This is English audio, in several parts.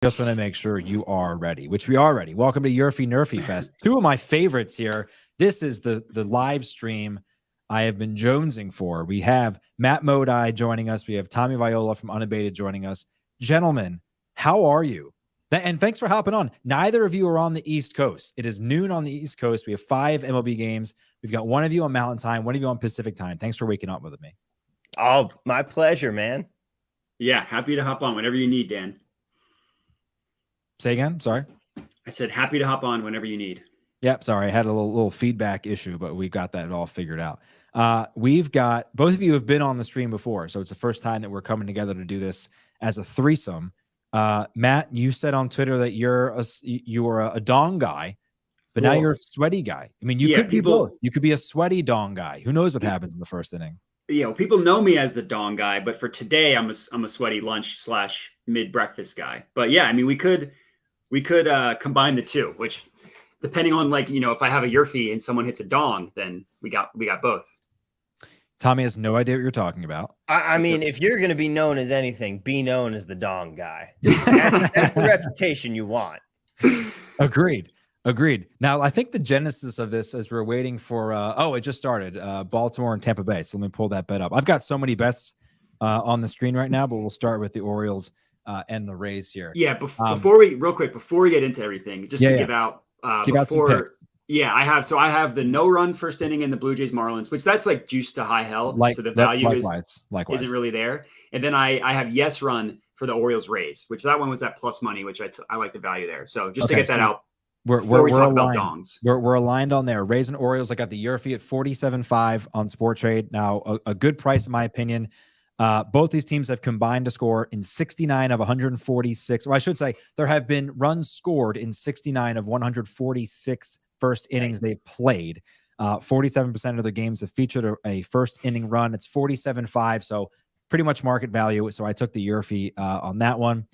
Just want to make sure you are ready, which we are ready. Welcome to YRFI NRFI Fest. Two of my favorites here. This is the live stream I have been jonesing for. We have Matt Modi joining us. We have Tommy Viola from Unabated joining us. Gentlemen, how are you? And thanks for hopping on. Neither of you are on the East Coast. It is noon on the East Coast. We have 5 MLB games. We've got one of you on Mountain Time, one of you on Pacific Time. Thanks for waking up with me. Oh, my pleasure, man. Yeah, happy to hop on whenever you need, Dan. Say again? Sorry. I said happy to hop on whenever you need. Yep. Sorry. I had a little feedback issue, but we got that all figured out. We've got, both of you have been on the stream before, so it's the first time that we're coming together to do this as a threesome. Matt, you said on Twitter that you were a dong guy, but now you're a sweaty guy. I mean, you could be both. You could be a sweaty dong guy. Who knows what happens in the first inning? Yeah, well, people know me as the dong guy, but for today, I'm a sweaty lunch / mid breakfast guy. But yeah, I mean, we could combine the two, which depending on if I have a YRFI and someone hits a dong, then we got both. Tommy has no idea what you're talking about. I mean, if you're going to be known as anything, be known as the dong guy. That's the reputation you want. Agreed. Now, I think the genesis of this, as we're waiting for, it just started, Baltimore and Tampa Bay. So let me pull that bet up. I've got so many bets on the screen right now, but we'll start with the Orioles and the Rays here. Yeah, before we get into everything, just to give out some picks. Yeah, I have the no run first inning in the Blue Jays Marlins, which that's like juice to high hell. So the value likewise. isn't really there. And then I have yes run for the Orioles Rays, which that one was at plus money, which I like the value there. So just to get that out. We're aligned. We're aligned on there. Rays and Orioles. I got the YRFI at 47.5 on Sport Trade. Now a good price in my opinion. Both these teams have combined to score in 69 of 146. Or I should say there have been runs scored in 69 of 146 first innings they've played. 47% of the games have featured a first inning run. It's 47.5. So pretty much market value. So I took the YRFI on that one.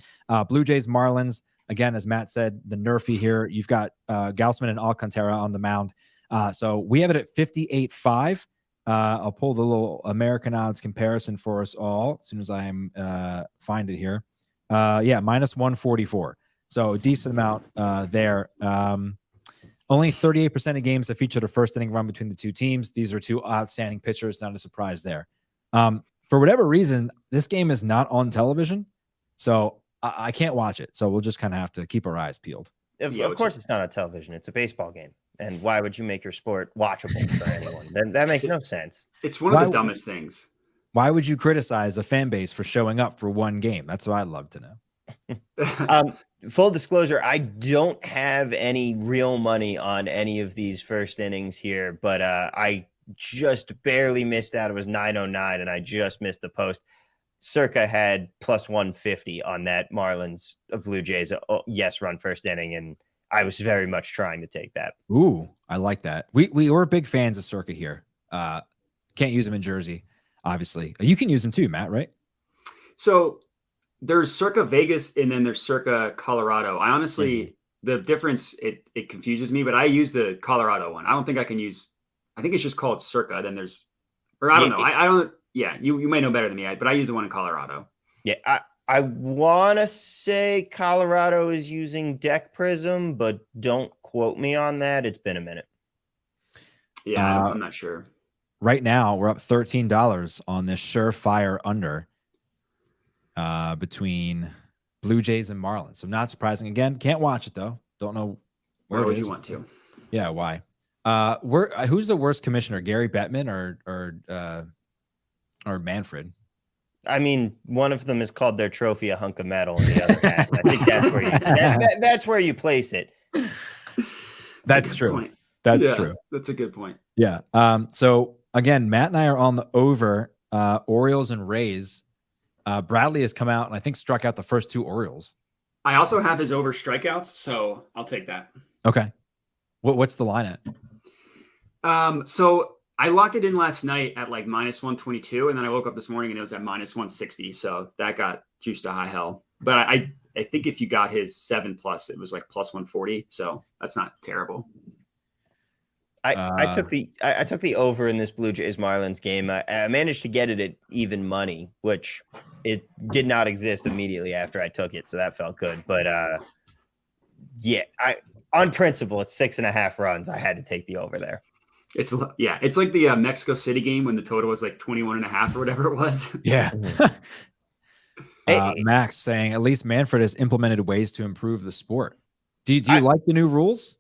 Blue Jays, Marlins. Again, as Matt said, the NRFI here. You've got Gausman and Alcantara on the mound. So we have it at 58.5. I'll pull the little American odds comparison for us all as soon as I find it here. Minus 144. So a decent amount there. Only 38% of games have featured a first inning run between the two teams. These are two outstanding pitchers. Not a surprise there. For whatever reason, this game is not on television. So I can't watch it. So we'll just kind of have to keep our eyes peeled. Of course it's not on television. It's a baseball game. And why would you make your sport watchable for anyone? That makes no sense. It's one of the dumbest things. Why would you criticize a fan base for showing up for one game? That's what I'd love to know. Full disclosure, I don't have any real money on any of these first innings here, but I just barely missed out. It was 909, and I just missed the post. Circa had plus 150 on that Marlins Blue Jays yes run first inning, and I was very much trying to take that. Ooh, I like that. We were big fans of Circa here. Can't use them in Jersey, obviously. You can use them too, Matt, right? So there's Circa Vegas and then there's Circa Colorado. I honestly, the difference, it confuses me, but I use the Colorado one. I don't think I can use, I think it's just called Circa. Then there's, or I don't know. I don't, you may know better than me, but I use the one in Colorado. Yeah, I want to say Colorado is using Deck Prism, but don't quote me on that. It's been a minute. Yeah, I'm not sure. Right now, we're up $13 on this surefire under between Blue Jays and Marlins. So not surprising. Again, can't watch it though. Don't know where would you want to. Yeah, why? Who's the worst commissioner, Gary Bettman or Manfred? I mean, one of them is called their trophy a hunk of metal, and the other half. I think that's where that's where you place it. That's true. That's true. That's a good point. Yeah. So again, Matt and I are on the over Orioles and Rays. Bradley has come out and I think struck out the first two Orioles. I also have his over strikeouts, so I'll take that. Okay. What's the line at? So I locked it in last night at like minus 122, and then I woke up this morning and it was at minus 160. So that got juiced to high hell. But I think if you got his 7+, it was like plus 140. So that's not terrible. I took the over in this Blue Jays Marlins game. I managed to get it at even money, which it did not exist immediately after I took it, so that felt good. But yeah, on principle, it's 6.5 runs. I had to take the over there. It's like the Mexico City game when the total was like 21.5 or whatever it was. Yeah. Max saying at least Manfred has implemented ways to improve the sport. Do you like the new rules?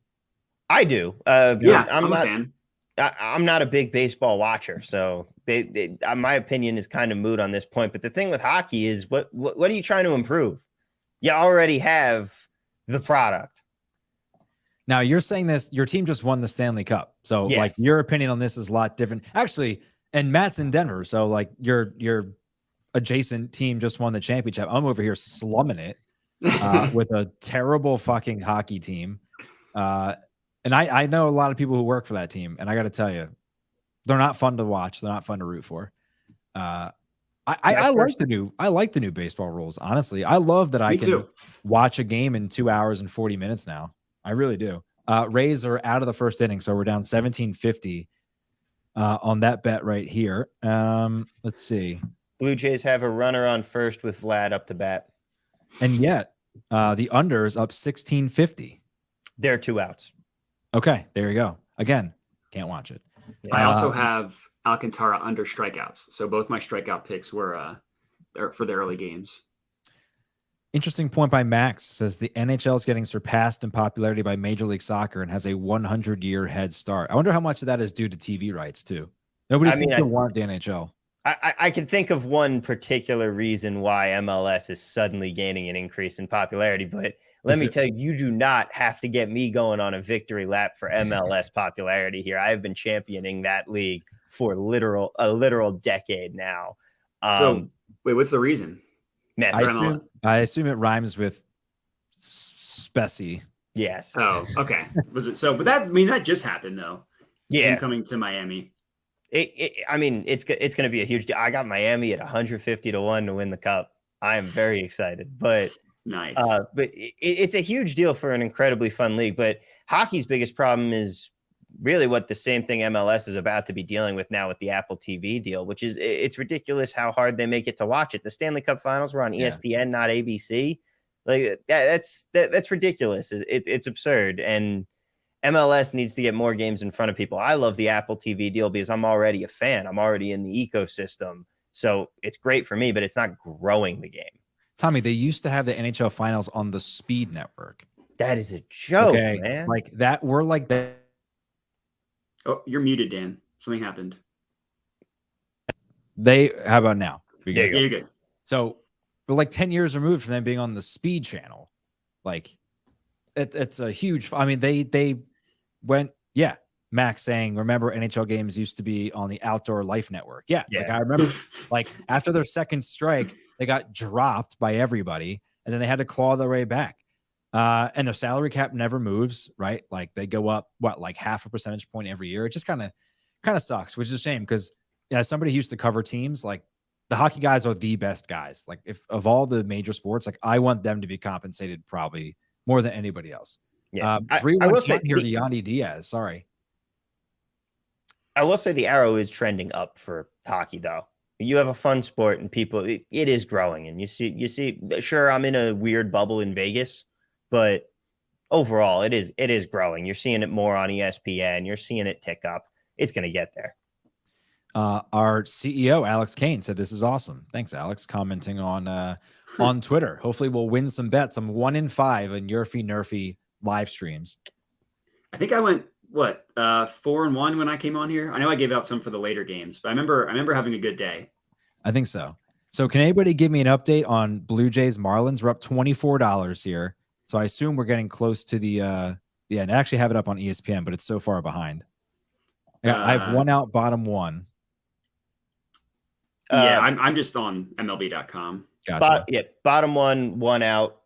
I do. Yeah, I'm a fan. I'm not a big baseball watcher, so my opinion is kind of moot on this point. But the thing with hockey is, what are you trying to improve? You already have the product. Now you're saying this. Your team just won the Stanley Cup, so Yes. like your opinion on this is a lot different. Actually, and Matt's in Denver, so like your adjacent team just won the championship. I'm over here slumming it with a terrible fucking hockey team. And I know a lot of people who work for that team, and I got to tell you, they're not fun to watch. They're not fun to root for. I like the new baseball rules. Honestly, I love that I can watch a game in 2 hours and 40 minutes now. I really do. Rays are out of the first inning, so we're down 1750 on that bet right here. Let's see. Blue Jays have a runner on first with Vlad up to bat, and yet the under is up 1650. They're 2 outs. Okay, there you go. Again, can't watch it. I also have Alcantara under strikeouts. So both my strikeout picks were for the early games. Interesting point by Max. Says the NHL is getting surpassed in popularity by Major League Soccer and has a 100-year head start. I wonder how much of that is due to TV rights too. Nobody seems to want the NHL. I can think of one particular reason why MLS is suddenly gaining an increase in popularity, but let me tell you, you do not have to get me going on a victory lap for MLS popularity here. I have been championing that league for a literal decade now. So wait, what's the reason? I assume it rhymes with Specie. Yes. Oh, okay. Was it so? But that just happened though. Yeah. Him coming to Miami. It's going to be a huge deal. I got Miami at 150-1 to win the cup. I am very excited, but nice. But it's a huge deal for an incredibly fun league. But hockey's biggest problem is really what the same thing MLS is about to be dealing with now with the Apple TV deal, which is it's ridiculous how hard they make it to watch it. The Stanley Cup Finals were on ESPN, not ABC. Like that's ridiculous. It's absurd. And MLS needs to get more games in front of people. I love the Apple TV deal because I'm already a fan. I'm already in the ecosystem. So it's great for me, but it's not growing the game. Tommy, they used to have the NHL finals on the Speed Network. That is a joke, man. Like that. We're like that. Oh, you're muted, Dan. Something happened. How about now? Yeah, you're good. So we're like 10 years removed from them being on the Speed channel. Like it's a huge, I mean, they went, Max saying, remember NHL games used to be on the Outdoor Life Network. Yeah. Like I remember like after their second strike, they got dropped by everybody and then they had to claw their way back. And their salary cap never moves, right? Like they go up, like half a percentage point every year. It just kind of sucks, which is a shame because somebody who used to cover teams, like the hockey guys are the best guys. Like if of all the major sports, like I want them to be compensated probably more than anybody else. Yeah. 3-1 here to Yanni Diaz. Sorry. I will say the arrow is trending up for hockey though. You have a fun sport and people, it is growing. And you see, sure, I'm in a weird bubble in Vegas, but overall it is growing. You're seeing it more on ESPN. You're seeing it tick up. It's going to get there. Our CEO, Alex Kane, said this is awesome. Thanks, Alex, commenting on Twitter. Hopefully we'll win some bets. I'm 1-5 in YRFI NRFI live streams. I think I went 4-1 when I came on here. I know I gave out some for the later games, but I remember having a good day. I think so. So can anybody give me an update on Blue Jays Marlins? We're up $24 here. So I assume we're getting close to the and I actually have it up on ESPN, but it's so far behind. I have one out, bottom one. I'm just on MLB.com. Gotcha. Bottom one out.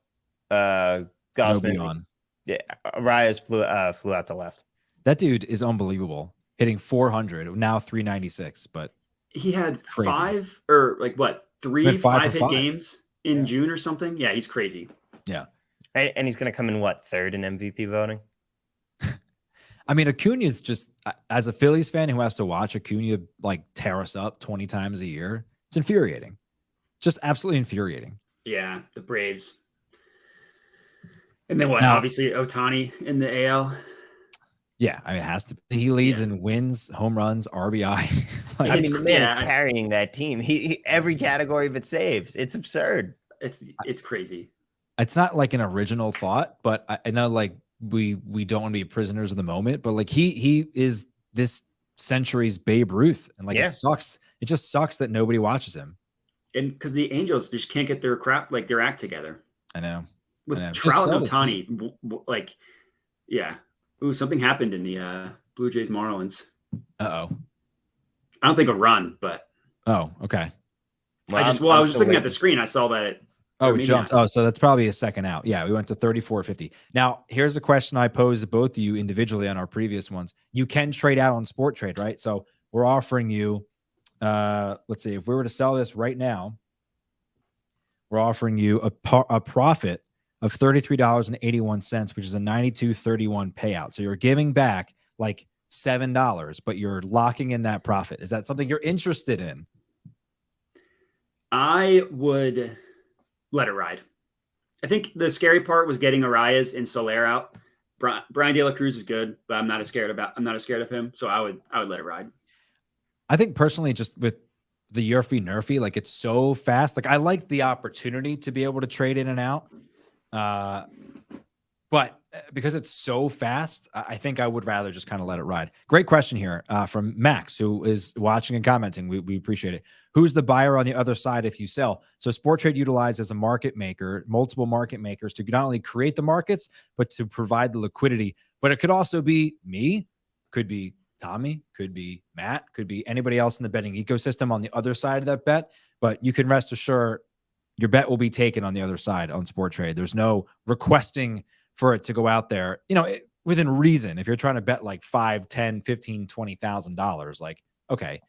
Gosman on. Yeah, Arias flew out to left. That dude is unbelievable, hitting 400 now 396. But he had crazy. 3 5-hit games in June or something. Yeah, he's crazy. Yeah, and he's going to come in third in MVP voting. I mean, Acuna is just, as a Phillies fan who has to watch Acuna like tear us up 20 times a year, it's infuriating. Just absolutely infuriating. Yeah, the Braves. And then what? Now, Obviously, Ohtani in the AL. Yeah, I mean, it has to. He leads in wins, home runs, RBI. I mean, the man is carrying that team. He every category of it saves. It's absurd. It's crazy. It's not like an original thought, but I know like we don't want to be prisoners of the moment, but like he is this century's Babe Ruth, and like it sucks. It just sucks that nobody watches him. And because the Angels just can't get their their act together. I know. With Trout and Ohtani, like, yeah. Ooh, something happened in the Blue Jays Marlins. Uh-oh. I don't think a run, but. Oh, okay. Well, I was just looking at the screen. I saw that. It jumped. Oh, so that's probably a second out. Yeah, we went to 34.50. Now, here's a question I posed to both of you individually on our previous ones. You can trade out on Sport Trade, right? So we're offering you, let's see, if we were to sell this right now, we're offering you a profit of $33.81, which is a 92.31 payout. So you're giving back like $7, but you're locking in that profit. Is that something you're interested in? I would let it ride. I think the scary part was getting Arias and Soler out. Brian De La Cruz is good, but I'm not as scared of him. So I would let it ride. I think personally, just with the YRFI NRFI, like it's so fast. Like I like the opportunity to be able to trade in and out. But because it's so fast, I think I would rather just kind of let it ride. Great question here from Max, who is watching and commenting. We appreciate it. Who's the buyer on the other side if you sell? So Sport Trade utilizes a market maker, multiple market makers to not only create the markets, but to provide the liquidity. But it could also be me, could be Tommy, could be Matt, could be anybody else in the betting ecosystem on the other side of that bet. But you can rest assured your bet will be taken on the other side on Sport Trade. There's no requesting for it to go out there, within reason. If you're trying to bet like $5, $10, $15, $20,000, like, okay,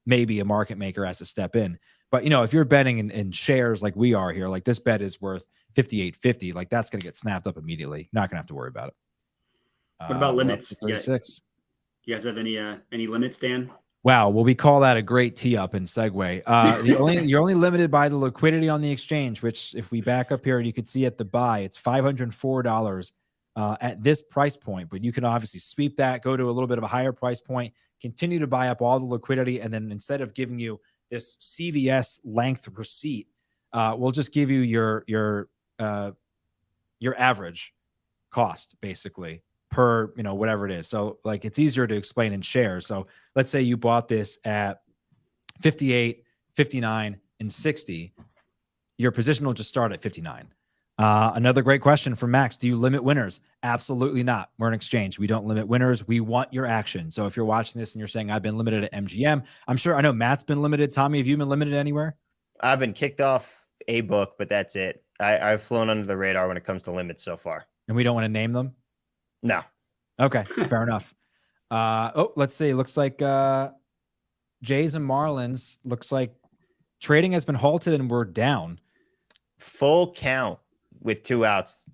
maybe a market maker has to step in. But, if you're betting in shares like we are here, like this bet is worth $58.50, like that's going to get snapped up immediately. Not going to have to worry about it. What about limits? 36. You guys have any limits, Dan? Wow. Well, we call that a great tee up and segue. You're only limited by the liquidity on the exchange, which if we back up here, you could see at the buy, it's $504 at this price point, but you can obviously sweep that, go to a little bit of a higher price point, continue to buy up all the liquidity. And then instead of giving you this CVS length receipt, we'll just give you your average cost basically per, whatever it is. So like it's easier to explain in shares. So let's say you bought this at 58, 59, and 60. Your position will just start at 59. Another great question from Max. Do you limit winners? Absolutely not. We're an exchange. We don't limit winners. We want your action. So if you're watching this and you're saying, I've been limited at MGM, I know Matt's been limited. Tommy, have you been limited anywhere? I've been kicked off a book, but that's it. I've flown under the radar when it comes to limits so far. And we don't want to name them? No. Okay, fair enough. Let's see. Looks like Jays and Marlins. Looks like trading has been halted and we're down. Full count with 2 outs.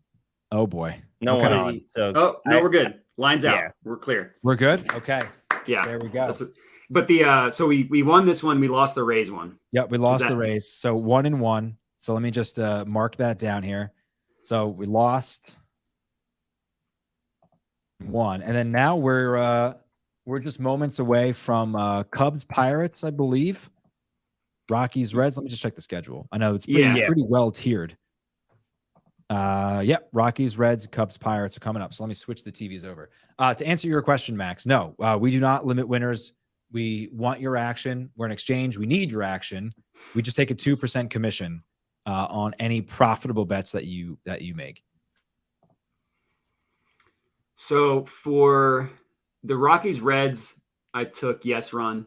Oh boy. No one on. So we're good. Lines out. We're clear. We're good. Okay. Yeah. There we go. But so we won this one. We lost the Rays one. Yep, we lost the Rays. So 1-1. So let me just mark that down here. So we lost 1, and then now we're just moments away from Cubs Pirates, I believe. Rockies Reds. Let me just check the schedule. I know it's pretty well tiered. Rockies Reds, Cubs Pirates are coming up. So let me switch the TVs over. To answer your question, Max, no, we do not limit winners. We want your action. We're an exchange. We need your action. We just take a 2% commission on any profitable bets that you make. So for the Rockies Reds, I took yes run,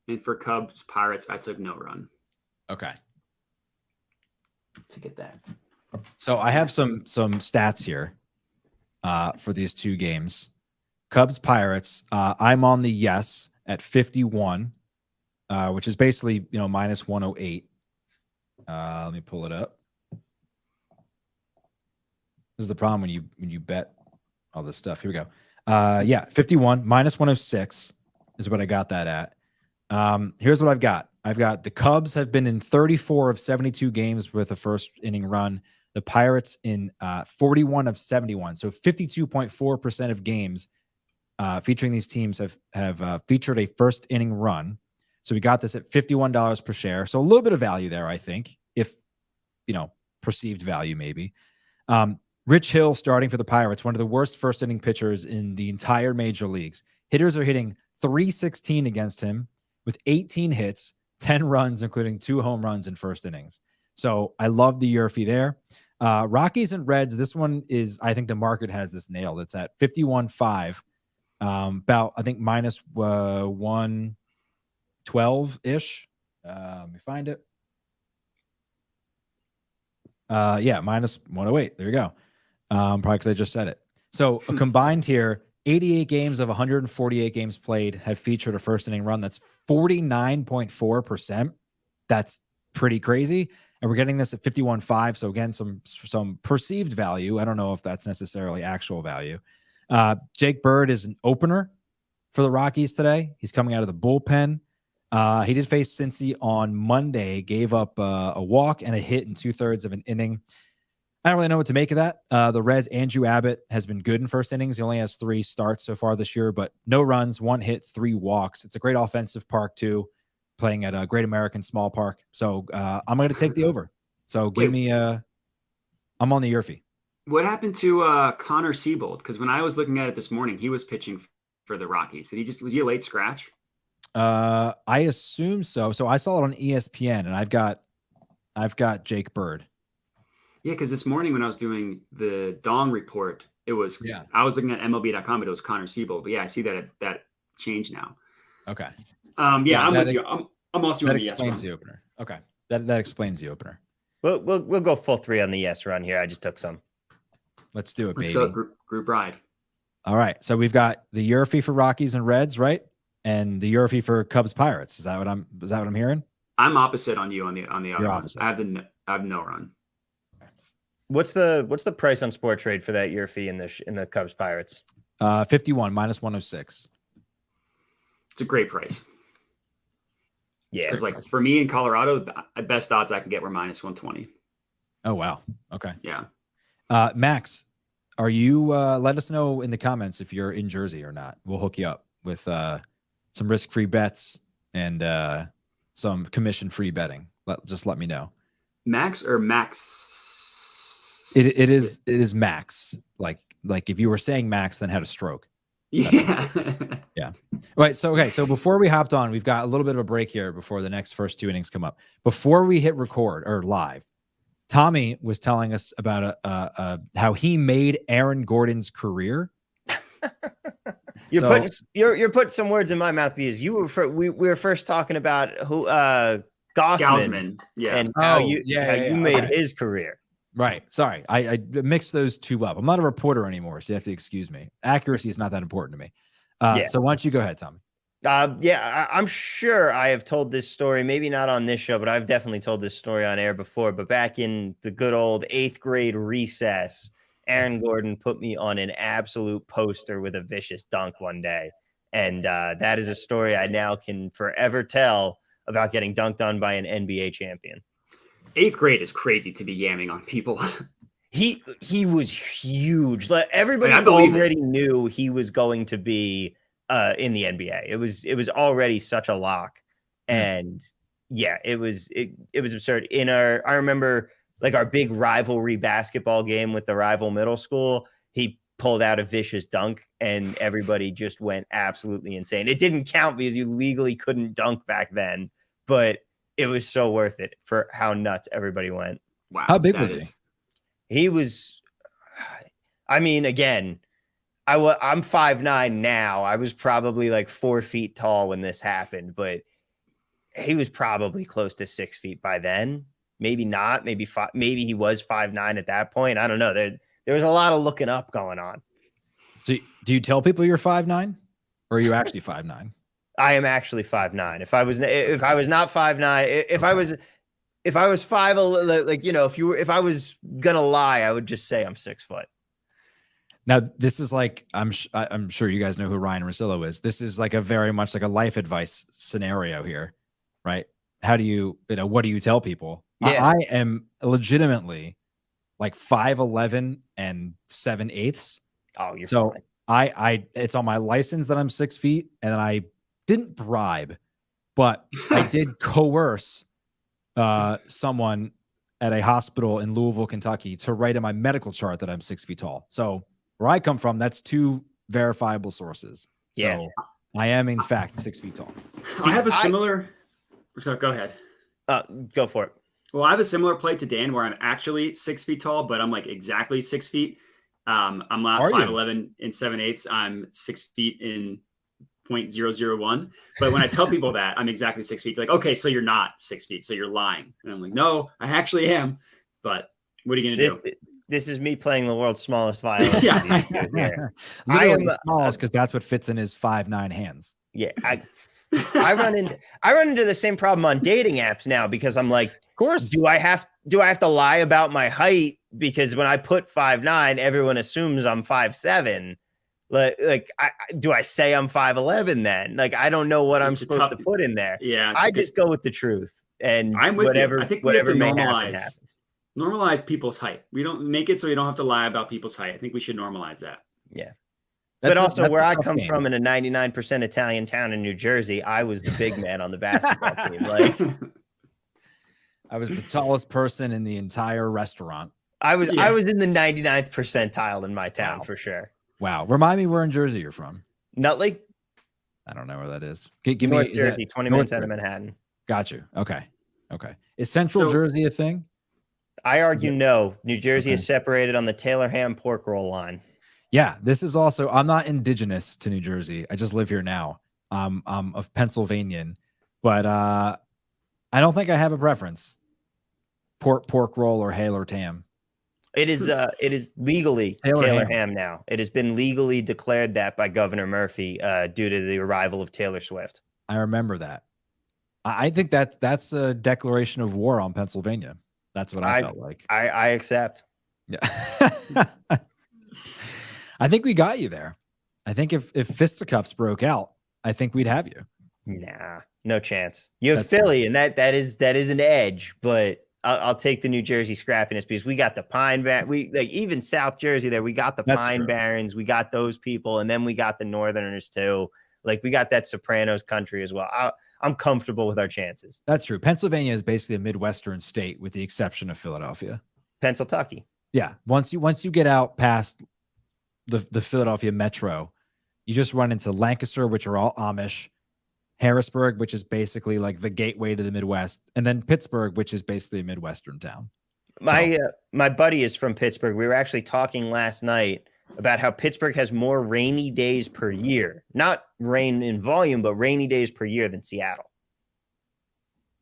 and for Cubs Pirates, I took no run. Okay. To get that. So I have some stats here for these two games. Cubs Pirates. I'm on the yes at 51, which is basically minus 108. Let me pull it up. This is the problem when you bet all this stuff. Here we go. Yeah, 51 minus 106 is what I got that at. Here's what I've got. I've got the Cubs have been in 34 of 72 games with a first inning run. The Pirates in 41 of 71. So 52.4% of games featuring these teams have featured a first inning run. So we got this at $51 per share. So a little bit of value there, I think, if, perceived value maybe. Rich Hill starting for the Pirates, one of the worst first inning pitchers in the entire major leagues. Hitters are hitting .316 against him with 18 hits, 10 runs, including 2 home runs in first innings. So I love the YRFI there. Rockies and Reds, this one is, I think the market has this nailed. It's at 51.5, about, I think, minus 112-ish. Let me find it. Yeah, minus 108. There you go. Probably because I just said it. So combined here, 88 games of 148 games played have featured a first inning run. That's 49.4%. That's pretty crazy. And we're getting this at 51.5. So again, some perceived value. I don't know if that's necessarily actual value. Jake Bird is an opener for the Rockies today. He's coming out of the bullpen. He did face Cincy on Monday, gave up a walk and a hit in 2/3 of an inning. I don't really know what to make of that. The Reds, Andrew Abbott has been good in first innings. He only has 3 starts so far this year, but no runs, 1 hit, 3 walks. It's a great offensive park too, playing at a Great American Small Park. So I'm going to take the over. So give me I'm on the YRFI. What happened to Connor Siebold? Because when I was looking at it this morning, he was pitching for the Rockies. Was he a late scratch? I assume so. So I saw it on ESPN, and I've got Jake Bird. Yeah, because this morning when I was doing the Dong report, I was looking at MLB.com, but it was Connor Siebold. But yeah, I see that change now. Okay. I'm with you. I'm also that on the yes explains run. the opener. Okay. That explains the opener. We'll go full 3 on the yes run here. I just took some. Let's do it, Let's baby. go group ride. All right. So we've got the YRFI for Rockies and Reds, right? And the YRFI for Cubs Pirates. Is that what I'm hearing? I'm opposite on you on the other You're one. opposite. I have no run. What's the price on Sport Trade for that YRFI in the Cubs Pirates? 51 minus 106. It's a great price. Yeah. Because for me in Colorado, the best odds I could get were minus 120. Oh wow. Okay. Yeah. Max, are you let us know in the comments if you're in Jersey or not. We'll hook you up with some risk-free bets and some commission-free betting. Just let me know. Max or Max? It is Max. Like if you were saying Max, then had a stroke. Yeah. Yeah. All right. So before we hopped on, we've got a little bit of a break here before the next first 2 innings come up. Before we hit record or live, Tommy was telling us about how he made Aaron Gordon's career. You're putting some words in my mouth because we were first talking about who Gausman, and how you made his career. Right. Sorry. I mixed those two up. I'm not a reporter anymore, so you have to excuse me. Accuracy is not that important to me. So why don't you go ahead, Tommy? I'm sure I have told this story, maybe not on this show, but I've definitely told this story on air before. But back in the good old 8th grade recess, Aaron Gordon put me on an absolute poster with a vicious dunk one day. And that is a story I now can forever tell about getting dunked on by an NBA champion. 8th grade is crazy to be yamming on people. He was huge. Like everybody already knew he was going to be in the NBA. It was already such a lock. And it was absurd. I remember like our big rivalry basketball game with the rival middle school, he pulled out a vicious dunk and everybody just went absolutely insane. It didn't count because you legally couldn't dunk back then, but it was so worth it for how nuts everybody went. Wow. How big was he? He was, I mean, again, I'm 5'9" now. I was probably like 4 feet tall when this happened, but he was probably close to 6 feet by then. Maybe not. Maybe he was 5'9" at that point. I don't know. There was a lot of looking up going on. So do you tell people you're 5'9", or are you actually 5'9"? I am actually 5'9". If I was not 5'9", if I was 5, like if I was gonna lie, I would just say I'm 6 foot. Now, this is like, I'm sure you guys know who Ryan Russillo is. This is like a very much like a life advice scenario here, right? How do you what do you tell people? Yeah. I am legitimately like 5'11" and 7/8. Oh, you're so fine. I it's on my license that I'm 6 feet, and I didn't bribe, but I did coerce someone at a hospital in Louisville, Kentucky, to write in my medical chart that I'm 6 feet tall. So where I come from, that's 2 verifiable sources. Yeah. So I am in fact 6 feet tall. I have a similar. So go ahead. Go for it. Well, I have a similar play to Dan where I'm actually 6 feet tall, but I'm like exactly 6 feet. I'm not 5'11" and 7/8. I'm 6 feet in 0.001. But when I tell people that I'm exactly 6 feet, like, okay, so you're not 6 feet, so you're lying. And I'm like, no, I actually am. But what are you gonna do? This is me playing the world's smallest violin. Yeah. I am the smallest because that's what fits in his 5'9" hands. Yeah, I run into the same problem on dating apps now because I'm like, of course, do I have to lie about my height? Because when I put 5'9", everyone assumes I'm 5'7". Do I say I'm 5'11" then? Like, I don't know what I'm supposed to put in there. Yeah, I just go with the truth, and I'm with whatever. You. I think whatever we have to may normalize. happens. Normalize people's height. We don't make it so you don't have to lie about people's height. I think we should normalize that. Yeah. But also, where I come from in a 99% Italian town in New Jersey, I was the big man on the basketball team. Like, I was the tallest person in the entire restaurant. I was in the 99th percentile in my town for sure. Wow. Remind me where in Jersey you're from. Nutley? I don't know where that is. Give North me Jersey, 20 minutes out of Manhattan. Got you. Okay. Is Central Jersey a thing? I argue no. New Jersey is separated on the Taylor ham pork roll line. Yeah, this is also, I'm not indigenous to New Jersey. I just live here now. I'm of Pennsylvanian, but I don't think I have a preference. Pork roll or Hale or Tam. It is legally Taylor ham now. It has been legally declared that by Governor Murphy due to the arrival of Taylor Swift. I remember that. I think that's a declaration of war on Pennsylvania. That's what I felt like. I accept. Yeah. I think we got you there. I think if fisticuffs broke out, I think we'd have you. Nah, no chance. You have Philly, and that is an edge, but I'll take the New Jersey scrappiness because we got the Pine Barrens. We like even South Jersey there. We got the Pine Barrens. We got those people, and then we got the Northerners too. Like we got that Sopranos country as well. I'm comfortable with our chances. That's true. Pennsylvania is basically a Midwestern state with the exception of Philadelphia. Pennsylvania. Yeah. Once you get out past the Philadelphia metro, you just run into Lancaster, which are all Amish, Harrisburg, which is basically like the gateway to the Midwest, and then Pittsburgh, which is basically a Midwestern town. My buddy is from Pittsburgh. We were actually talking last night about how Pittsburgh has more rainy days per year, not rain in volume, but rainy days per year than Seattle.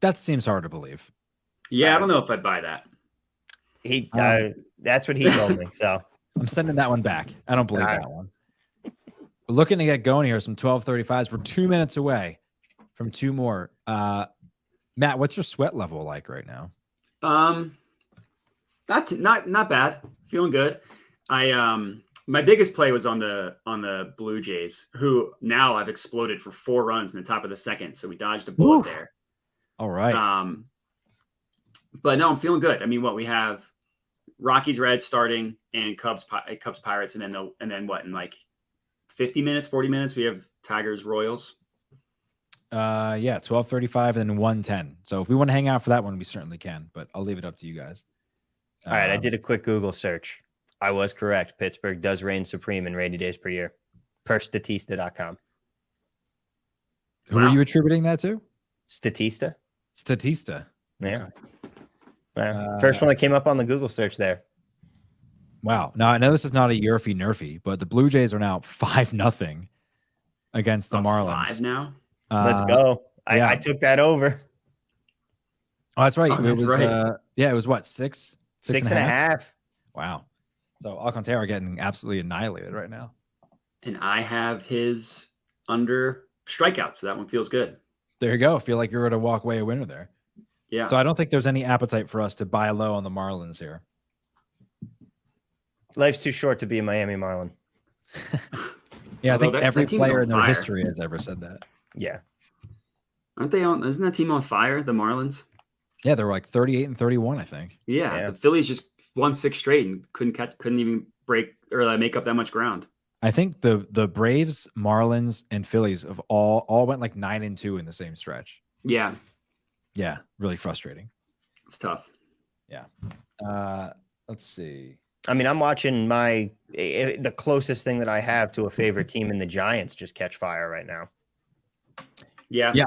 That seems hard to believe. Yeah, I don't know if I'd buy that. That's what he told me. So I'm sending that one back. I don't believe that one. We're looking to get going here. Some 12:35s. We're 2 minutes away from 2 more. Matt, what's your sweat level like right now? Not bad. Feeling good. My biggest play was on the Blue Jays, who now I've exploded for 4 runs in the top of the second. So we dodged a bullet there. All right. But no, I'm feeling good. I mean, we have Rockies Reds starting and Cubs Pirates, and then what in like 50 minutes, 40 minutes, we have Tigers Royals. Yeah, 12:35 and 1:10. So if we want to hang out for that one, we certainly can, but I'll leave it up to you guys. All right, I did a quick Google search. I was correct. Pittsburgh does reign supreme in rainy days per year, per Statista.com. Who are you attributing that to? Statista. Yeah. Well, first one that came up on the Google search there. Wow. Now I know this is not a YRFI nerfy, but the Blue Jays are now 5-0 against the Marlins. 5 now. Let's go. I took that over. Oh, that's right. That's right. It was what, 6 and a half. Wow. So Alcantara getting absolutely annihilated right now. And I have his under strikeout, so that one feels good. There you go. Feel like you're going to walk away a winner there. Yeah. So I don't think there's any appetite for us to buy low on the Marlins here. Life's too short to be a Miami Marlin. Yeah, I think every that team's player on in their fire. history has ever said that. Yeah. Aren't they on? Isn't that team on fire? The Marlins. Yeah, they were like 38 and 31, I think. Yeah, the Phillies just won 6 straight and couldn't even break or make up that much ground. I think the Braves, Marlins, and Phillies have all went like 9-2 in the same stretch. Yeah, Yeah, really frustrating. it's tough. Yeah. Let's see. I mean, I'm watching the closest thing that I have to a favorite team in the Giants just catch fire right now. Yeah. Yeah,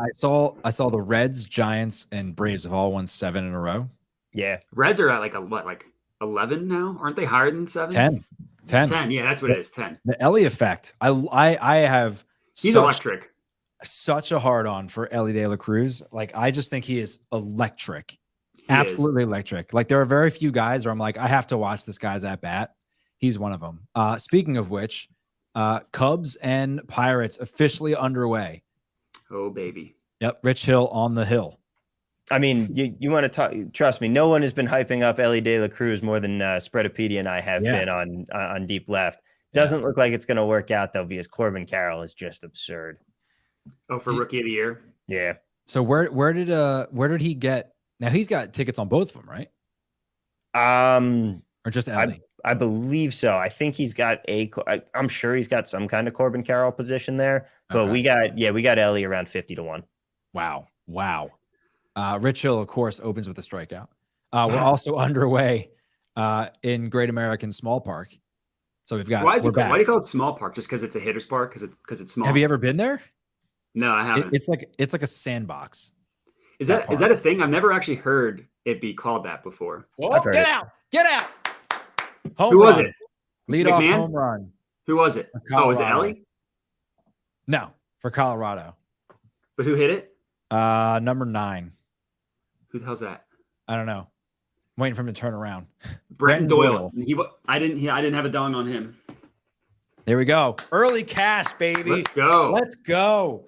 I saw the Reds, Giants, and Braves have all won 7 in a row. Yeah. Reds are at like 11 now? Aren't they higher than 7? 10. 10. Yeah, that's what it is. 10. The Ellie effect. I have He's electric. Such a hard on for Ellie De La Cruz. Like, I just think he is electric. Absolutely electric. Like, there are very few guys where I'm like, I have to watch this guy's at bat. He's one of them. Speaking of which, Cubs and Pirates officially underway. Oh, baby. Yep. Rich Hill on the hill. I mean, you want to talk, trust me, no one has been hyping up Ellie De La Cruz more than Spreadopedia and I have been on Deep Left. Doesn't look like it's going to work out, though, because Corbin Carroll is just absurd. Oh, for Rookie of the Year? Yeah. So where did he get? Now he's got tickets on both of them, right? Or just Ellie? I believe so. I think he's got I'm sure he's got some kind of Corbin Carroll position there, but we got Ellie around 50-1. Wow. Rich Hill, of course, opens with a strikeout. We're also underway in Great American Small Park. So we've got. Why do you call it Small Park? Just because it's a hitter's park? Because it's small. Have you ever been there? No, I haven't. It's like a sandbox. Is that a thing? I've never actually heard it be called that before. Whoa, get out! Home Who was run. it? Lead off home run. Who was it? Oh, was it Ellie? No, for Colorado. But who hit it? Number 9. Who the hell's that? I don't know. I'm waiting for him to turn around. Brenton Doyle. I didn't have a dong on him. There we go. Early cash, baby. Let's go.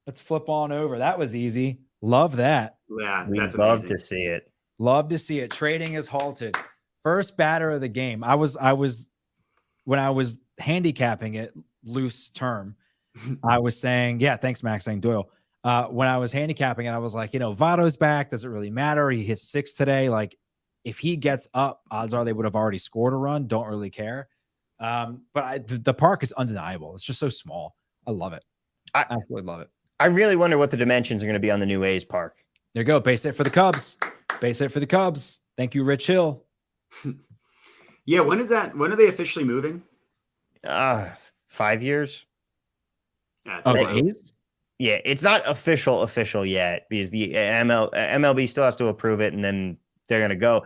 Let's flip on over. That was easy. Love that. Yeah, we'd love to see it. Love to see it. Trading is halted. First batter of the game. When I was handicapping it, loose term, I was saying, yeah, thanks, Max, saying Doyle. When I was handicapping it, I was like, Votto's back. Does it really matter? He hit 6 today. Like, if he gets up, odds are they would have already scored a run. Don't really care. But the park is undeniable. It's just so small. I love it. I absolutely love it. I really wonder what the dimensions are going to be on the new A's park. There you go. Base hit for the Cubs. Thank you, Rich Hill. Yeah. When are they officially moving? 5 years. The A's? Yeah, it's not official yet because the MLB still has to approve it, and then they're going to go.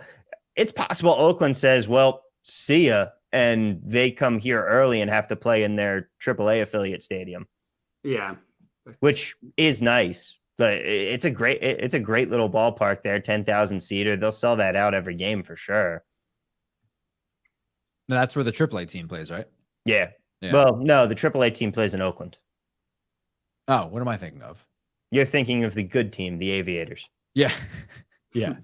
It's possible Oakland says, well, see ya, and they come here early and have to play in their AAA affiliate stadium. Yeah. Which is nice. But it's a great little ballpark there, 10,000 seater. They'll sell that out every game for sure. No, that's where the AAA team plays, right? Yeah. Well, no, the AAA team plays in Oakland. Oh, what am I thinking of? You're thinking of the good team, the Aviators. Yeah. Yeah.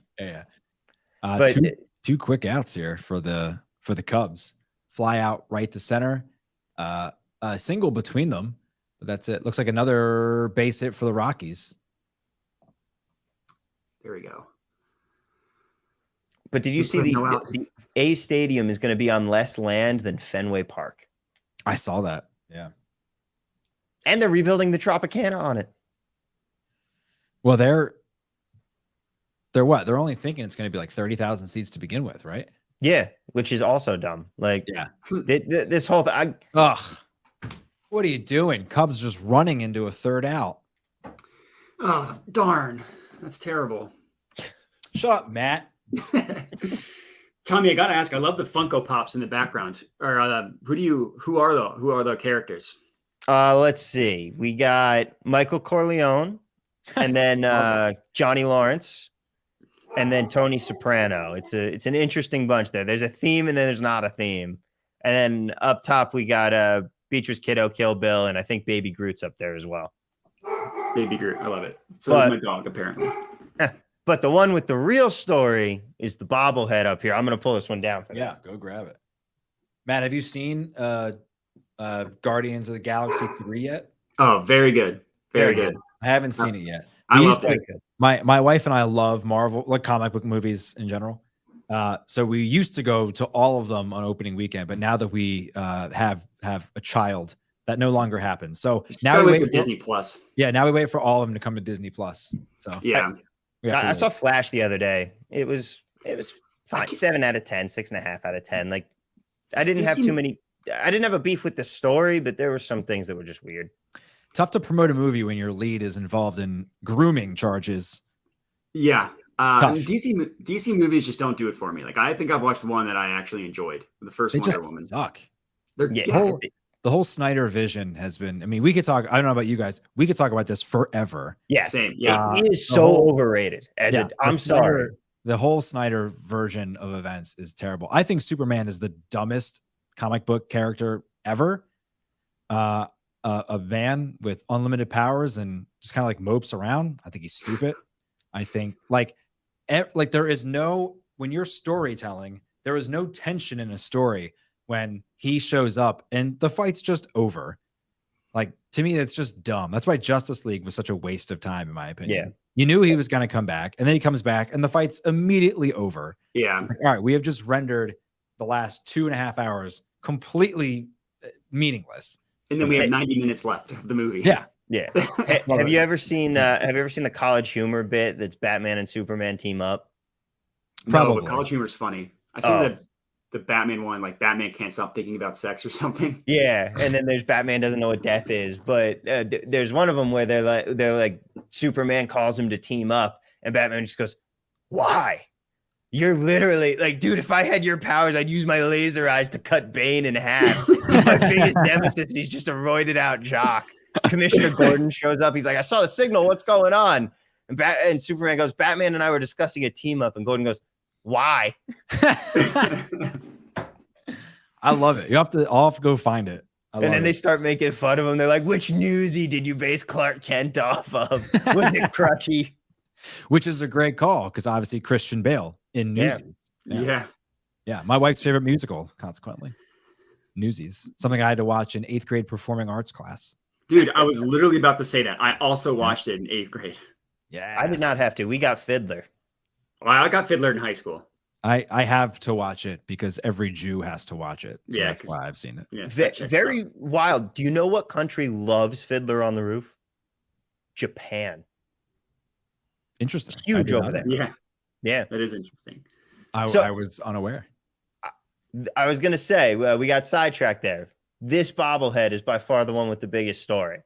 But two quick outs here for the Cubs. Fly out right to center. A single between them, but that's it. Looks like another base hit for the Rockies. There we go. But did you see the A Stadium is going to be on less land than Fenway Park? I saw that. Yeah. And they're rebuilding the Tropicana on it. Well, they're what? They're only thinking it's going to be like 30,000 seats to begin with, right? Yeah, which is also dumb. Like, yeah, this whole thing. What are you doing? Cubs just running into a third out. Oh, darn. That's terrible. Shut up, Matt. Tommy, I gotta ask. I love the Funko Pops in the background. Or who are the characters? Let's see. We got Michael Corleone, and then Johnny Lawrence, and then Tony Soprano. It's an interesting bunch there. There's a theme, and then there's not a theme. And then up top we got Beatrice Kiddo, Kill Bill, and I think Baby Groot's up there as well. Baby Groot, I love it. So is my dog, apparently. But the one with the real story is the bobblehead up here. I'm going to pull this one down for Yeah, go grab it. Matt, have you seen Guardians of the Galaxy 3 yet? Oh, very good. Very good. I haven't seen it yet. I love it. My wife and I love Marvel, like comic book movies in general. So we used to go to all of them on opening weekend, but now that we have a child, that no longer happens. So now we wait for Disney Plus. Yeah, now we wait for all of them to come to Disney Plus. So yeah, I saw Flash the other day. It was fine. 7 out of 10, 6.5 out of 10. Like I didn't have too many. I didn't have a beef with the story, but there were some things that were just weird. Tough to promote a movie when your lead is involved in grooming charges. Yeah. DC movies just don't do it for me. Like I think I've watched one that I actually enjoyed. The first Wonder Woman. Suck. The whole Snyder vision has been. I mean, we could talk. I don't know about you guys. We could talk about this forever. Yes. Same. Yeah. He is so overrated. I'm sorry. The whole Snyder version of events is terrible. I think Superman is the dumbest comic book character ever. A man with unlimited powers and just kind of like mopes around. I think he's stupid. I think like there is no, when you're storytelling, there is no tension in a story when he shows up and the fight's just over. Like to me, that's just dumb. That's why Justice League was such a waste of time, in my opinion. Yeah. You knew he was going to come back and then he comes back and the fight's immediately over. Yeah. Like, all right. We have just rendered the last 2.5 hours completely meaningless. And then we have 90 minutes left of the movie. Yeah. Yeah. Have you ever seen the College Humor bit that's Batman and Superman team up? Probably. No, but College Humor is funny. I seen the Batman one, like Batman can't stop thinking about sex or something. Yeah, and then there's Batman doesn't know what death is, but there's one of them where they're like Superman calls him to team up, and Batman just goes, "Why? You're literally like, dude, if I had your powers, I'd use my laser eyes to cut Bane in half. My biggest nemesis, he's just a roided out jock." Commissioner Gordon shows up. He's like, "I saw the signal. What's going on?" And Superman goes, "Batman and I were discussing a team up." And Gordon goes, "Why?" I love it. I'll have to go find it. And then they start making fun of him. They're like, "Which newsie did you base Clark Kent off of? Was it Crutchy?" Which is a great call because obviously Christian Bale in Newsies. Yeah. My wife's favorite musical, consequently. Newsies. Something I had to watch in 8th grade performing arts class. Dude, I was literally about to say that. I also watched it in 8th grade. Yeah. I did not have to. We got Fiddler. Well, I got Fiddler in high school. I have to watch it because every Jew has to watch it. So that's why I've seen it. Yeah, very wild. Do you know what country loves Fiddler on the Roof? Japan. Interesting. Huge over there. Yeah. That is interesting. I was unaware. I was going to say, we got sidetracked there. This bobblehead is by far the one with the biggest story.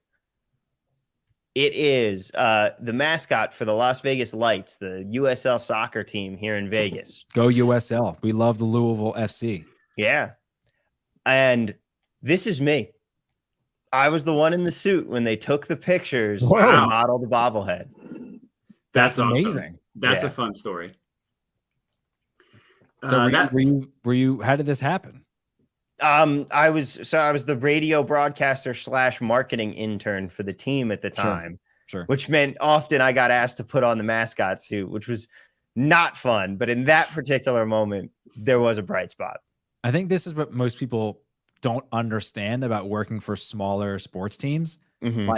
It is the mascot for the Las Vegas Lights, the USL soccer team here in Vegas. Go USL. We love the Louisville FC. Yeah. And this is me. I was the one in the suit when they took the pictures to model the bobblehead. That's awesome. Amazing. That's a fun story. So were you how did this happen? I was the radio broadcaster / marketing intern for the team at the time. Sure. Which meant often I got asked to put on the mascot suit, which was not fun. But in that particular moment, there was a bright spot. I think this is what most people don't understand about working for smaller sports teams. Mm-hmm.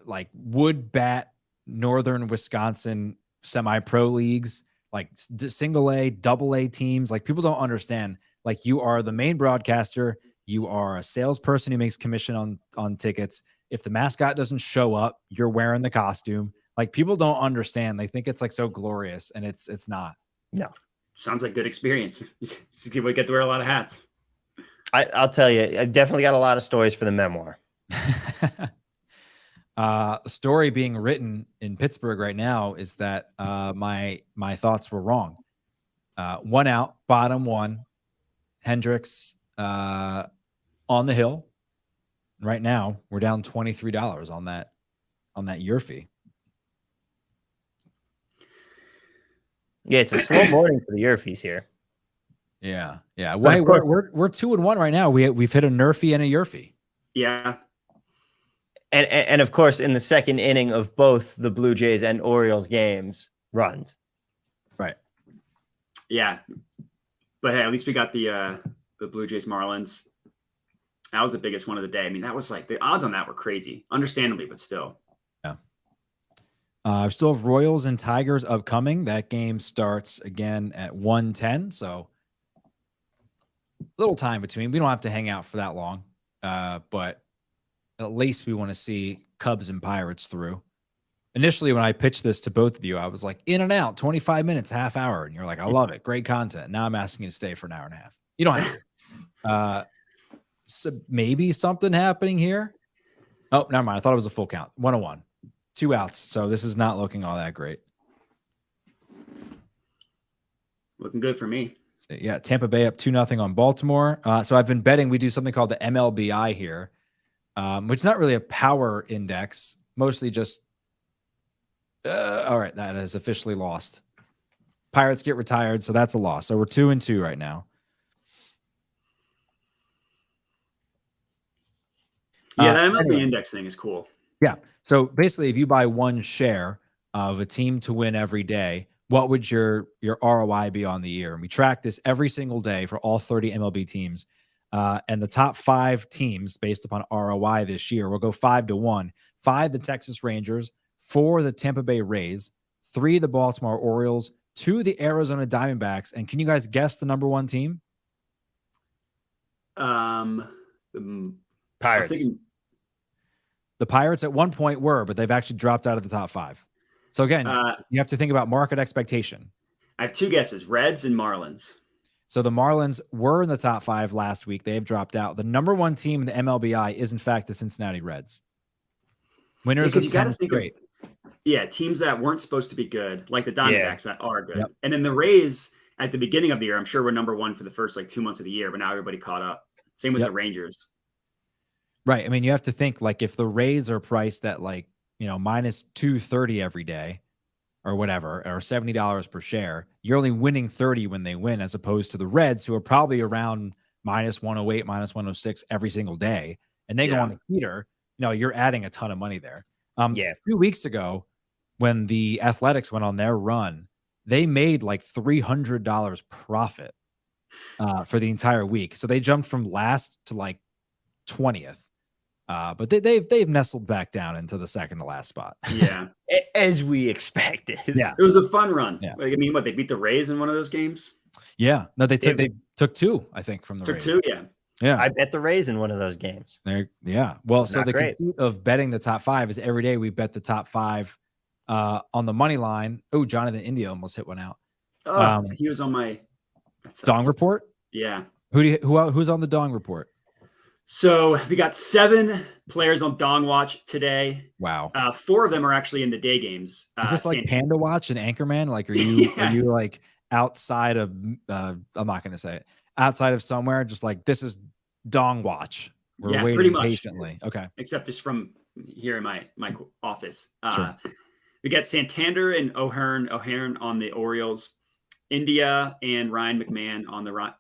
Like wood bat Northern Wisconsin semi-pro leagues, like single A, double A teams. Like people don't understand. Like you are the main broadcaster. You are a salesperson who makes commission on tickets. If the mascot doesn't show up, you're wearing the costume. Like people don't understand. They think it's like so glorious, and it's not. No. Sounds like good experience. We get to wear a lot of hats. I'll tell you, I definitely got a lot of stories for the memoir. A story being written in Pittsburgh right now is that my thoughts were wrong. 1 out, bottom 1. Hendricks on the hill. Right now, we're down $23 on that YRFI. Yeah, it's a slow morning for the YRFIs here. Yeah. Well, we're 2-1 right now. We've hit a NRFI and a YRFI. Yeah. And of course, in the second inning of both the Blue Jays and Orioles games, runs. Right. Yeah. But hey, at least we got the Blue Jays Marlins. That was the biggest one of the day. I mean, that was like the odds on that were crazy, understandably, but still. Yeah. We still have Royals and Tigers upcoming. That game starts again at 1:10. So little time between. We don't have to hang out for that long. But at least we want to see Cubs and Pirates through. Initially, when I pitched this to both of you, I was like, in and out, 25 minutes, half hour. And you're like, I love it. Great content. Now I'm asking you to stay for an hour and a half. You don't have to. So maybe something happening here. Oh, never mind. I thought it was a full count. 101. 2 outs. So this is not looking all that great. Looking good for me. So, yeah, Tampa Bay up 2-0 on Baltimore. So I've been betting we do something called the MLBI here, which is not really a power index, mostly just all right, that is officially lost. Pirates get retired, so that's a loss. So we're 2-2 right now. Yeah, that MLB index thing is cool. Yeah. So basically, if you buy one share of a team to win every day, what would your ROI be on the year? And we track this every single day for all 30 MLB teams. And the top 5 teams based upon ROI this year will go 5-1. 5 the Texas Rangers, 4 the Tampa Bay Rays, 3 the Baltimore Orioles, 2 the Arizona Diamondbacks. And can you guys guess the number 1 team? Pirates. The Pirates at one point were, but they've actually dropped out of the top 5. So again, you have to think about market expectation. I have 2 guesses, Reds and Marlins. So the Marlins were in the top 5 last week. They've dropped out. The number 1 team in the MLBI is, in fact, the Cincinnati Reds. Winners of 10 straight. Yeah, teams that weren't supposed to be good, like the Diamondbacks that are good. Yep. And then the Rays at the beginning of the year, I'm sure were number 1 for the first 2 months of the year, but now everybody caught up. Same with the Rangers. Right. I mean, you have to think if the Rays are priced at minus 230 every day or whatever, or $70 per share, you're only winning 30 when they win, as opposed to the Reds, who are probably around minus 108, minus 106 every single day. And they go on a heater. You're adding a ton of money there. 2 weeks ago, when the Athletics went on their run, they made $300 profit for the entire week. So they jumped from last to 20th. But they've nestled back down into the second to last spot. Yeah. As we expected. Yeah. It was a fun run. Yeah. I mean, they beat the Rays in one of those games? Yeah. No, they took 2, I think, from the Rays. Took 2, yeah. Yeah. I bet the Rays in one of those games. Yeah. Well, so the conceit of betting the top 5 is every day we bet the top 5 on the money line. Oh, Jonathan India almost hit one out. He was on my Dong report? Yeah. Who's on the Dong report? So we got 7 players on Dong Watch today. Wow. 4 of them are actually in the day games. Is this Panda Watch and Anchorman? Are you outside of I'm not going to say it, outside of somewhere, just this is Dong Watch. We're waiting pretty much patiently. Okay. Except just from here in my office. Sure. We got Santander and O'Hearn on the Orioles, India and Ryan McMahon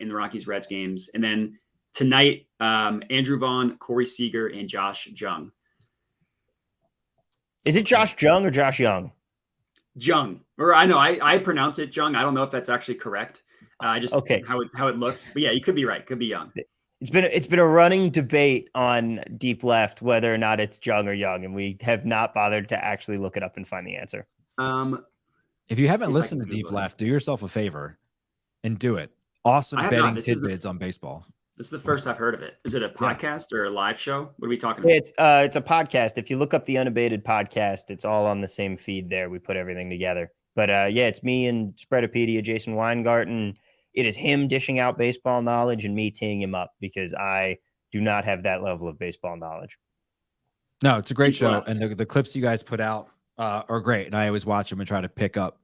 in the Rockies Reds games. And then tonight, Andrew Vaughn, Corey Seager, and Josh Jung. Is it Josh Jung or Josh Young? Jung. Or I know I pronounce it Jung. I don't know if that's actually correct. Just how it looks. But yeah, you could be right. Could be Young. It's been a running debate on Deep Left whether or not it's Jung or Young, and we have not bothered to actually look it up and find the answer. If you haven't listened to Deep Left, do yourself a favor and do it. Awesome betting tidbits on baseball. This is the first I've heard of it. Is it a podcast or a live show? What are we talking about? It's a podcast. If you look up the Unabated podcast, it's all on the same feed there. We put everything together. But it's me and Spreadopedia, Jason Weingarten. It is him dishing out baseball knowledge and me teeing him up because I do not have that level of baseball knowledge. No, it's a great show. And the clips you guys put out are great. And I always watch them and try to pick up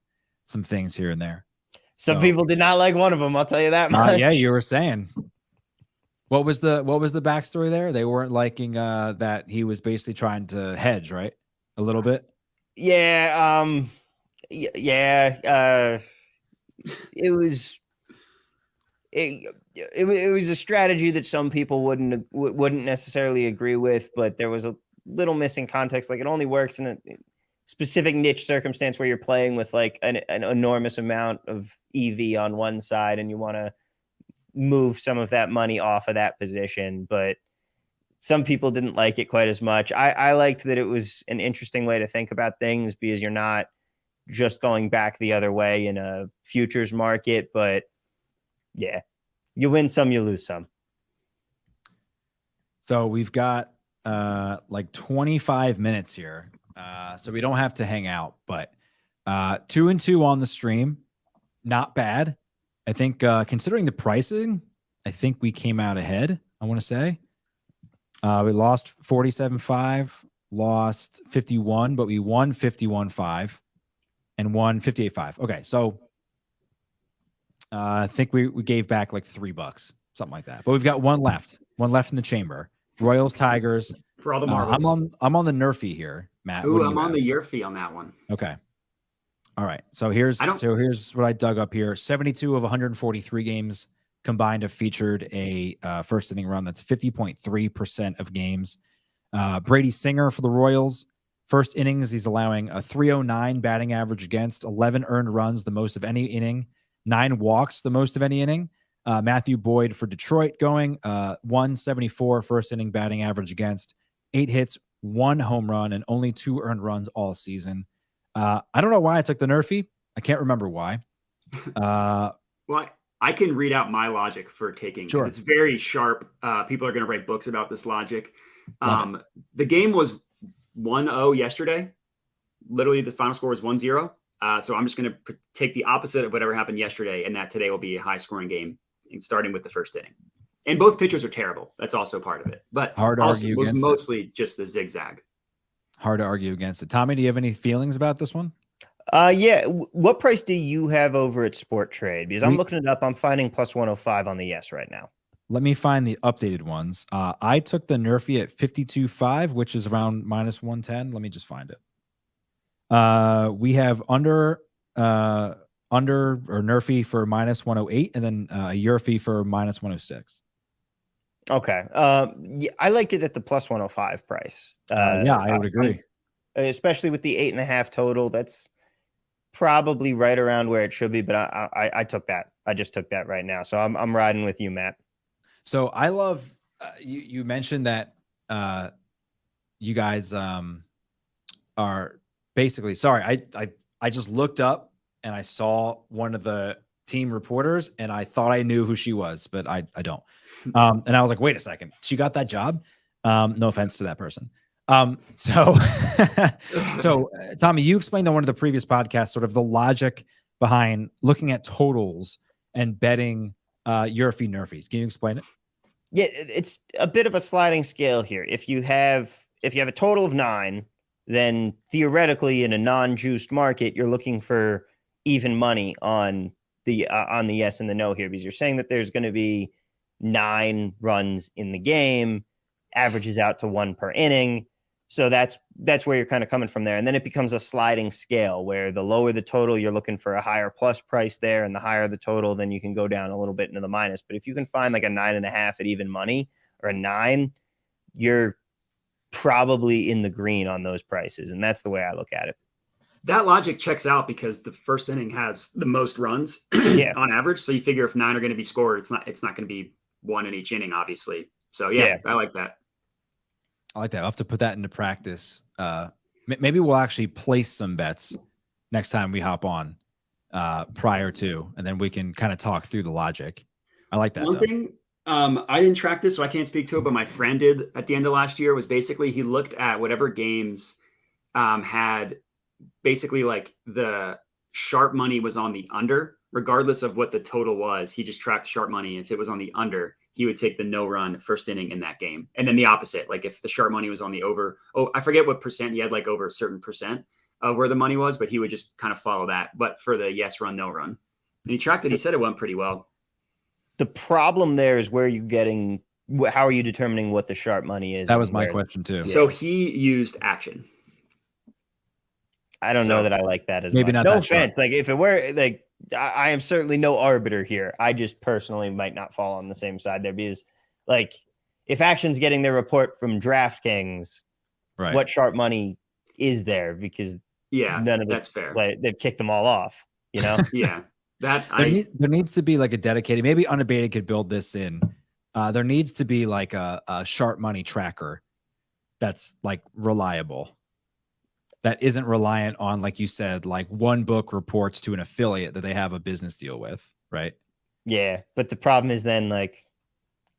some things here and there. Some people did not like one of them. I'll tell you that much. Yeah, you were saying. What was the backstory there? They weren't liking that he was basically trying to hedge, right? A little bit. Yeah. It was a strategy that some people wouldn't necessarily agree with, but there was little missing context. Like it only works in a specific niche circumstance where you're playing with like an enormous amount of EV on one side and you want to move some of that money off of that position. But some people didn't like it quite as much. I liked that it was an interesting way to think about things because you're not just going back the other way in a futures market. But yeah, you win some, you lose some. So we've got like 25 minutes here. So we don't have to hang out, but 2-2 on the stream. Not bad. I think considering the pricing, I think we came out ahead, I want to say. We lost 47.5, lost 51, but we won 51.5 and won 58.5. Okay, so I think we gave back like $3, something like that. But we've got one left in the chamber. Royals, Tigers. For all the marbles. I'm on the NRFI here, Matt. Ooh, I'm on the YRFI on that one. Okay. All right. So here's what I dug up here. 72 of 143 games combined have featured a first inning run. That's 50.3% of games. Brady Singer for the Royals. First innings, he's allowing a 309 batting average against, 11 earned runs, the most of any inning, 9 walks, the most of any inning. Matthew Boyd for Detroit going 174 first inning batting average against, 8 hits, 1 home run, and only 2 earned runs all season. I don't know why I took the NRFI. I can't remember why. Well, I can read out my logic for taking. Sure. It's very sharp. People are going to write books about this logic. The game was 1-0 yesterday. Literally, the final score was 1-0. So I'm just going to take the opposite of whatever happened yesterday, and that today will be a high-scoring game, starting with the first inning. And both pitchers are terrible. That's also part of it. But hard to argue was against mostly just the zigzag. Hard to argue against it. Tommy, do you have any feelings about this one? Yeah. What price do you have over at Sport Trade? Because I'm looking it up. I'm finding plus 105 on the yes right now. Let me find the updated ones. I took the NRFI at 52.5, which is around minus 110. Let me just find it. We have under or NRFI for minus 108, and then a YRFI for minus 106. Okay. Yeah, I liked it at the plus 105 price. Yeah, I would agree. Especially with the 8.5 total. That's probably right around where it should be, but I took that. I just took that right now. So I'm riding with you, Matt. So I love you mentioned that you guys are basically sorry. I just looked up and I saw one of the team reporters and I thought I knew who she was, but I don't. And I was like, wait a second, she got that job. No offense to that person. So Tommy, you explained on one of the previous podcasts sort of the logic behind looking at totals and betting YRFI NRFIs. Can you explain it? Yeah, it's a bit of a sliding scale here. If you have a total of 9, then theoretically in a non-juiced market, you're looking for even money on the yes and the no here, because you're saying that there's going to be 9 runs in the game, averages out to 1 per inning. So that's where you're kind of coming from there. And then it becomes a sliding scale where the lower the total, you're looking for a higher plus price there. And the higher the total, then you can go down a little bit into the minus. But if you can find like a 9.5 at even money or a 9, you're probably in the green on those prices. And that's the way I look at it. That logic checks out because the first inning has the most runs on average. So you figure if 9 are going to be scored, it's not going to be 1 in each inning, obviously. So yeah, I like that. I like that. I'll have to put that into practice. Maybe we'll actually place some bets next time we hop on prior to, and then we can kind of talk through the logic. I like that. One thing, I didn't track this, so I can't speak to it, but my friend did at the end of last year, was basically he looked at whatever games had basically like the sharp money was on the under, regardless of what the total was. He just tracked sharp money. If it was on the under, he would take the no run first inning in that game. And then the opposite, like if the sharp money was on the over, I forget what percent he had, like over a certain percent of where the money was, but he would just kind of follow that. But for the yes run, no run. And he tracked it. He said it went pretty well. The problem there is where how are you determining what the sharp money is? That was my question too. So he used action. I don't know that I like that as maybe much. Not no that offense. sharp. Like if it were like, I am certainly no arbiter here. I just personally might not fall on the same side there, because like if action's getting their report from DraftKings, Right. what sharp money is there? Because none of that's fair. They've kicked them all off, you know? Yeah. That there needs to be like a dedicated, maybe Unabated could build this in. There needs to be like a sharp money tracker that's like reliable, that isn't reliant on, like you said, like one book reports to an affiliate that they have a business deal with, right? Yeah, but the problem is then like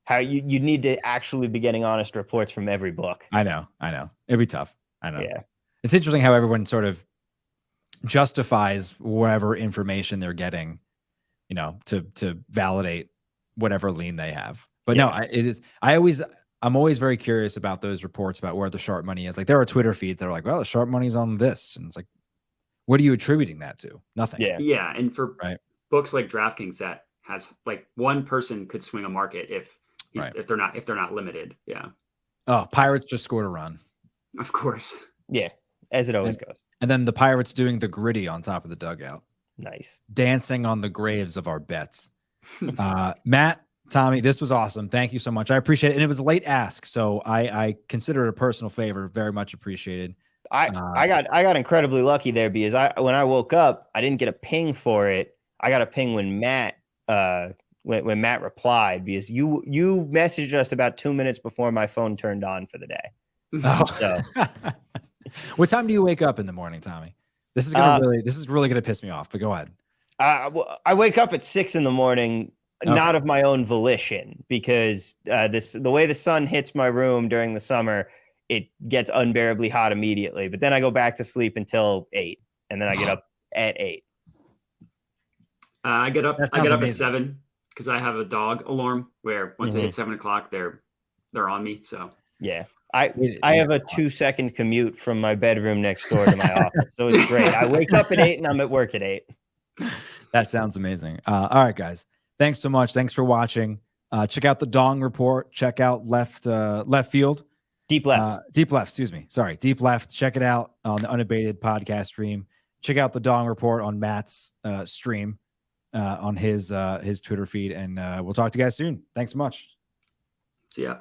how you need to actually be getting honest reports from every book. I know. It'd be tough. I know. Yeah. It's interesting how everyone sort of justifies whatever information they're getting, you know, to validate whatever lean they have. But no, I'm always very curious about those reports about where the sharp money is. Like there are Twitter feeds that are like, well, the sharp money's on this. And it's like, what are you attributing that to? Nothing. Yeah. Yeah. And for books like DraftKings that has like one person could swing a market if they're not limited. Yeah. Oh, Pirates just scored a run. Of course. Yeah. As it always goes. And then the Pirates doing the gritty on top of the dugout. Nice. Dancing on the graves of our bets. Matt, Tommy, this was awesome. Thank you so much. I appreciate it. And it was a late ask, so I consider it a personal favor. Very much appreciated. I got incredibly lucky there because when I woke up, I didn't get a ping for it. I got a ping when Matt when Matt replied, because you messaged us about 2 minutes before my phone turned on for the day. Oh. So. What time do you wake up in the morning, Tommy? This is really gonna piss me off, but go ahead. I wake up at 6 a.m, okay. Not of my own volition, because the way the sun hits my room during the summer, it gets unbearably hot immediately. But then I go back to sleep until 8, and then I get up at 8. I get up at 7 because I have a dog alarm where once it hits 7 o'clock, they're on me. So yeah. I have a 2-second commute from my bedroom next door to my office. So it's great. I wake up at 8 and I'm at work at 8. That sounds amazing. All right, guys. Thanks so much. Thanks for watching. Check out the Dong Report. Check out Left Field. Deep Left. Deep Left, excuse me. Sorry, Deep Left. Check it out on the Unabated podcast stream. Check out the Dong Report on Matt's stream on his Twitter feed. And we'll talk to you guys soon. Thanks so much. See ya.